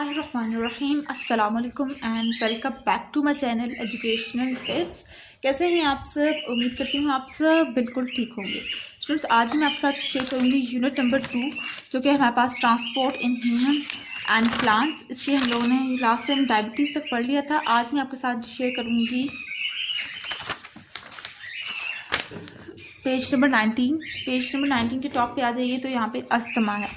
बिस्मिल्लाहिर्रहमानिर्रहीम अस्सलाम वालेकुम and welcome back to my channel educational tips. कैसे हैं आप सब? उम्मीद करती हूँ आप सब बिल्कुल ठीक होंगे। स्टूडेंट्स, आज मैं आपके साथ शेयर करूँगी यूनिट नंबर 2, जो कि हमारे पास transport in human and plants. इसलिए हम लोगों ने लास्ट टाइम डायबिटीज़ तक पढ़ लिया था। आज मैं आपके साथ शेयर करूँगी पेज नंबर 19। पेज नंबर 19 के टॉप पे आ जाइए तो यहाँ पे अस्थमा है।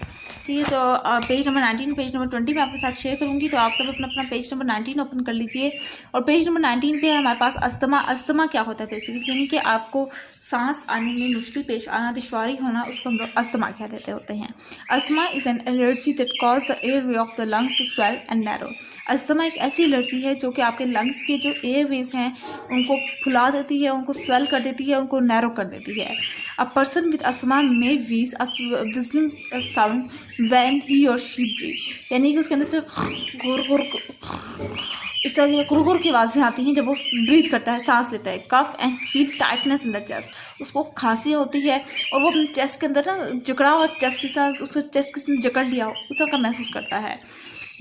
ठीक है, तो पेज नंबर 19 पेज नंबर 20 में आपके साथ शेयर करूँगी। तो आप सब अपना अपना पेज नंबर 19 ओपन कर लीजिए। और पेज नंबर 19 पे हमारे पास अस्थमा। अस्थमा क्या होता है बेसिकली, यानी कि आपको सांस आने में मुश्किल पेश आना, दुश्वारी होना, उसको हम लोग अस्थमा कह देते होते हैं। Asthma is an allergy that cause the airway of the lungs to swell and narrow. Asthma एक ऐसी एलर्जी है जो कि आपके लंग्स के जो एयरवेज हैं उनको फुला देती है, उनको स्वेल कर देती है, उनको नैरो कर देती है। अ पर्सन विद अस्थमा में वीज विजलिंग साउंड व्हेन ही और शी ब्रीथ, यानी कि उसके अंदर से घुर घुर इस तरह की गुर की आवाज़ें आती हैं जब वो ब्रीथ करता है, सांस लेता है। Cough and feel tightness in the chest, उसको खांसी होती है और वो अपने चेस्ट के अंदर ना जकड़ा हुआ चेस्ट जैसा, उसको चेस्ट किसी ने जकड़ लिया हो उस तरह का महसूस करता है।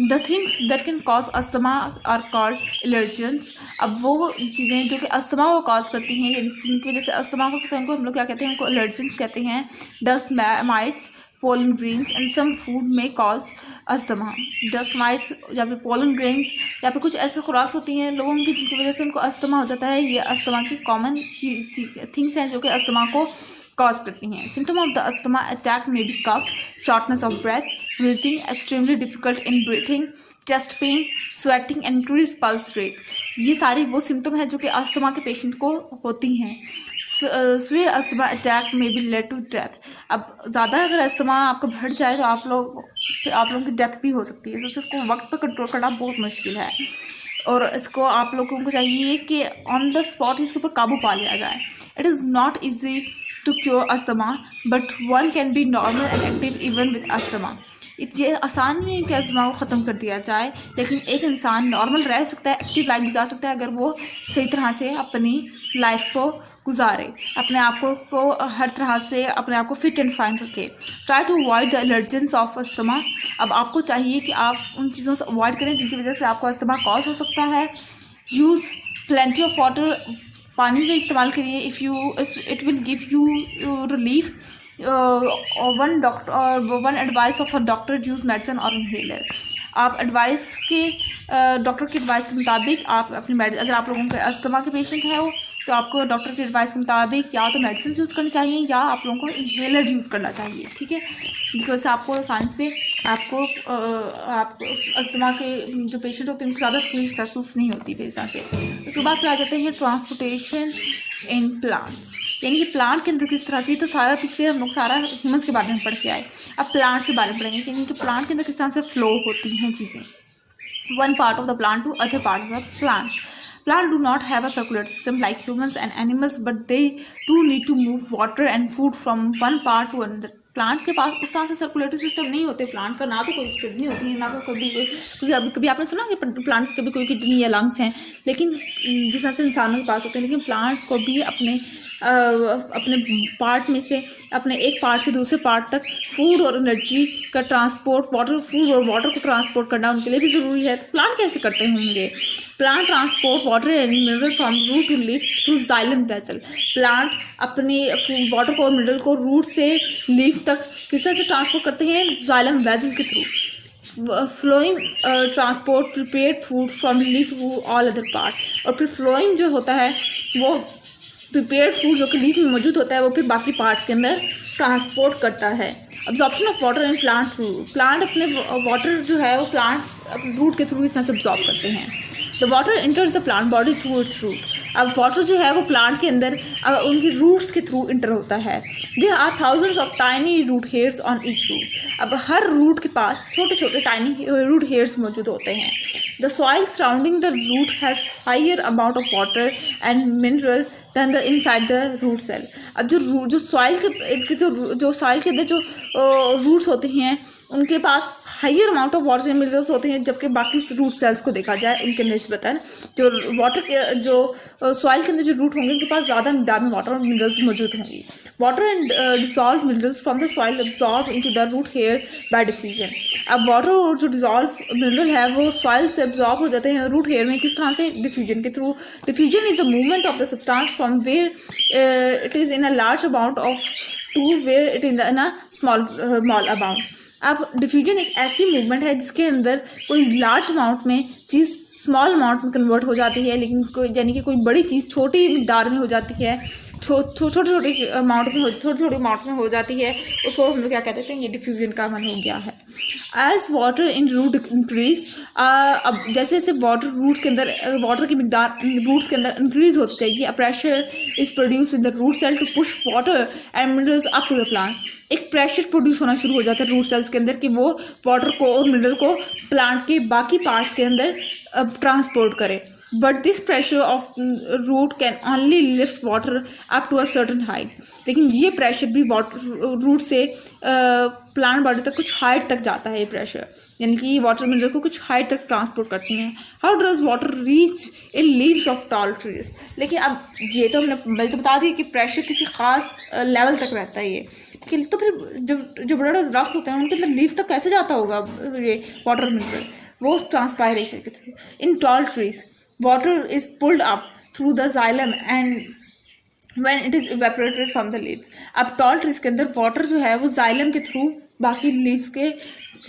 The things that can cause asthma are called allergens. अब वो चीज़ें जो कि अस्थमा को कॉज करती हैं, यानी जिनकी वजह से अस्थमा हो सकता है, उनको हम लोग क्या कहते हैं, उनको एलर्जेंस कहते हैं। Dust mites, pollen grains and some food may cause asthma. Dust mites या फिर पोलन ग्रेन्स या फिर कुछ ऐसे खुराक होती हैं लोगों की जिनकी वजह से उनको अस्थमा हो जाता है। ये अस्थमा की कॉमन थिंग्स हैं जो कि अस्थमा को कॉज करती हैं। Symptom of the asthma attack may be cough, shortness of breath, wheezing, extremely difficult in breathing, chest pain, sweating and increased pulse rate। ये सारी वो सिम्टम है जो कि अस्थमा के पेशेंट को होती हैं। severe अस्थमा अटैक में बी लेड टू डेथ। अब ज़्यादा अगर अस्थमा आपका बढ़ जाए तो आप लोगों की डेथ भी हो सकती है। तो इसको वक्त पर कंट्रोल करना बहुत मुश्किल है और इसको आप लोगों को चाहिए कि ऑन द स्पॉट इसके ऊपर काबू पा लिया जाए। It is not easy to cure asthma but one can be normal and active even with asthma. ये आसान नहीं है कि अस्थमा को ख़त्म कर दिया जाए, लेकिन एक इंसान नॉर्मल रह सकता है, एक्टिव लाइफ गुजार सकता है अगर वो सही तरह से अपनी लाइफ को गुजारे, अपने आप को हर तरह से अपने आप को फिट एंड फाइन रखे। Try to avoid the allergens of asthma. अब आपको चाहिए कि आप उन चीज़ों से अवॉइड करें जिनकी वजह से आपको अस्थमा कॉज हो सकता है। यूज़ प्लेंटी ऑफ वाटर, पानी का इस्तेमाल करिए। If it will give you relief. One advice of a doctor, use medicine और इनहेलर। आप एडवाइस के डॉक्टर की एडवाइस के मुताबिक आप अपनी अगर आप लोगों के अस्थमा के पेशेंट है हो तो आपको डॉक्टर की एडवाइस के मुताबिक या तो मेडिसिन यूज़ करनी चाहिए या आप लोगों को इनहेलर यूज़ करना चाहिए। ठीक है, जिसकी वजह से आपको आसानी से आपको अस्थमा के जो पेशेंट होते हैं उनको ज़्यादा तकलीफ महसूस नहीं होती इस तरह से। उसके बाद फिर आ जाते हैं ट्रांसपोर्टेशन इन प्लांट्स, यानी कि प्लांट के अंदर किस तरह से। तो सारा पिछले हम लोग सारा ह्यूमन्स के बारे में पढ़ के आए, अब प्लांट्स के बारे में पढ़ेंगे यानी कि प्लांट के अंदर किस तरह से फ्लो होती हैं चीज़ें one part of the plant to other part of the plant. Plants do not have a circulatory system like humans and animals, but they do need to move water and food from one part to another. Plant के पास उस तरह से circulatory system नहीं होते। Plant का ना तो कोई किडनी होती है, ना तो कभी आपने सुना कि प्लांट के कभी कोई किडनी या लंग्स हैं, लेकिन जिस तरह से इंसानों के पास होते हैं, लेकिन प्लांट्स को भी अपने पार्ट में से अपने एक पार्ट से दूसरे पार्ट तक फूड और एनर्जी का ट्रांसपोर्ट, फूड और वाटर को ट्रांसपोर्ट करना उनके लिए भी ज़रूरी है। तो प्लांट कैसे करते होंगे? Plant transport water and mineral from root to leaf through xylem vessel. Plant अपने वाटर को और मिनरल को रूट से लीफ तक किस तरह से ट्रांसपोर्ट करते हैं? जाइलम वेसल के थ्रू। Phloem transport prepared food from leaf to all other part. और फिर फ्लोइंग जो होता है वो प्रिपेयर्ड फूड जो कि लीफ में मौजूद होता है वो फिर बाकी पार्ट्स के अंदर ट्रांसपोर्ट करता है। Absorption of water in plant root. Plant अपने वाटर जो है वो प्लांट्स अपने रूट के थ्रू इस तरह से अब्जॉर्ब करते हैं। The water enters the plant body through its root. अब वाटर जो है वो प्लांट के अंदर उनकी रूट्स के थ्रू इंटर होता है। There are thousands of tiny root hairs on each root. अब हर रूट के पास छोटे छोटे टाइनी रूट हेयर्स मौजूद होते हैं। The soil surrounding the root has higher amount of water and mineral than the inside the root cell. अब जो सॉइल के जो सॉइल के अंदर जो रूट्स होते हैं उनके पास higher amount of water minerals होते हैं, जबकि बाकी रूट सेल्स को देखा जाए उनके निस्बतन जो वाटर के जो सॉइल के अंदर जो रूट होंगे उनके पास ज़्यादा मिकदार में वाटर और मिनरल्स मौजूद होंगी। Water and dissolve minerals from the soil absorb into the root hair by diffusion. अब वाटर और जो डिसॉल्व मिनरल है वो सॉइल से अब्सॉर्ब हो जाते हैं रूट हेयर में, किस तरह से? डिफ्यूजन के थ्रू। Diffusion is the movement of the substance from where it is in a large amount of to where it in a small amount. अब डिफ्यूजन एक ऐसी मूवमेंट है जिसके अंदर कोई लार्ज अमाउंट में चीज़ स्मॉल अमाउंट में कन्वर्ट हो जाती है, लेकिन कोई यानी कि कोई बड़ी चीज़ छोटी मिकदार में हो जाती है, छोटे अमाउंट में थोड़ी अमाउंट में हो जाती है, उसको हम लोग क्या कहते हैं? ये डिफ्यूजन का मन हो गया है। As water in root increase, अब जैसे जैसे वाटर रूट्स के अंदर वाटर की मिकदार रूट्स के अंदर इंक्रीज होती जाएगी, a pressure is produce in the root cell to push water and minerals up to the plant. एक प्रेशर प्रोड्यूस होना शुरू हो जाता है रूट सेल्स के अंदर कि वो वाटर को और मिनरल को प्लांट के बाकी पार्ट्स के अंदर ट्रांसपोर्ट करे। But this pressure of root can only lift water up to a certain height. लेकिन ये प्रेशर भी वाटर रूट से प्लांट बॉडी तक कुछ हाइट तक जाता है। ये प्रेशर यानी कि वाटर मिनरल को कुछ हाइट तक ट्रांसपोर्ट करती हैं। How does water reach in leaves of tall trees? लेकिन अब ये तो मैं तो बता दी कि प्रेशर किसी खास लेवल तक रहता है ये, तो फिर जो बड़े बड़े दरख्त होते हैं उनके अंदर लीव्स तक कैसे जाता होगा ये वाटर मिनरल? वो ट्रांसपायरेशन के through. In tall trees water is pulled up through the xylem and when it is evaporated from the leaves. अब टॉल ट्रीज के अंदर वाटर जो है वो जाइलम के थ्रू बाकी लीव्स के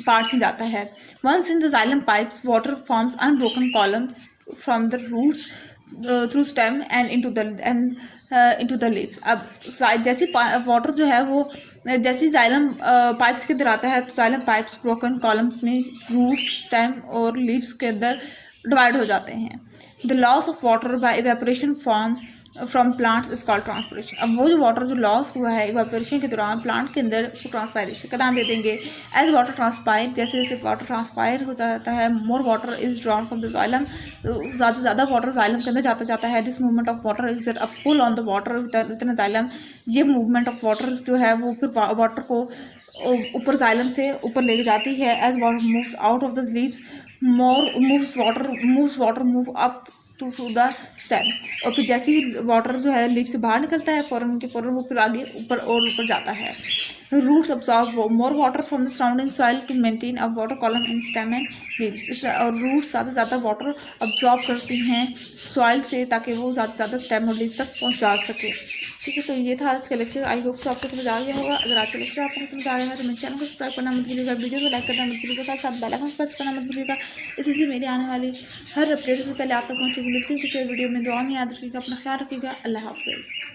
पार्ट्स में जाता है। Once in the xylem pipes water forms unbroken columns from the roots through stem and into the leaves. अब जैसे वाटर जो है वो जैसे जाइलम पाइप्स के अंदर आता है तो जाइलम पाइप्स ब्रोकन कॉलम्स में रूट्स स्टेम और लीव्स के अंदर डिवाइड हो जाते हैं। The loss of water bye evaporation from plants is called transpiration. अब वो जो वाटर जो लॉस हुआ है इवेपोरेशन के दौरान प्लांट के अंदर उसको ट्रांसपायरेशन का नाम दे देंगे। एज वाटर ट्रांसपायर, जैसे जैसे वाटर ट्रांसपायर हो जाता है, more water is drawn from the xylem, ज़्यादा से ज़्यादा वाटर जाइलम के अंदर जाता है। This movement of water is a pull on the water within xylem. ये मूवमेंट ऑफ वाटर जो है वो फिर वाटर को ऊपर जाइलम से ऊपर लेके जाती है। As water moves out of the leaves moves water move up to the stem. और फिर जैसे ही वाटर जो है लीफ से बाहर निकलता है फ़ौरन वो फिर आगे ऊपर जाता है। Roots absorb more water from the surrounding soil to maintain a water column in stem and leaves. और रूट्स ज़्यादा से ज़्यादा वाटर अब्सॉर्ब करती हैं सॉइल से ताकि वो ज़्यादा से ज़्यादा स्टेम और लीव्स तक पहुँचा सके। ठीक है, तो ये था आज का लेक्चर। आई होप सो आपको समझ आ गया होगा। अगर आज का लेक्चर आपको समझ आ गया है तो मेरे चैनल को सब्सक्राइब करना मत भूलिएगा, वीडियो को लाइक करना मत भूलिएगा, साथ बेल आइकन प्रेस करना मत भूलिएगा। इससे मेरी आने वाली हर अपडेट से पहले आप तक पहुँचेगी। मिलती हूँ किसी वीडियो में। दुआ में याद रखिएगा, अपना ख्याल रखिएगा। अल्लाह हाफिज़।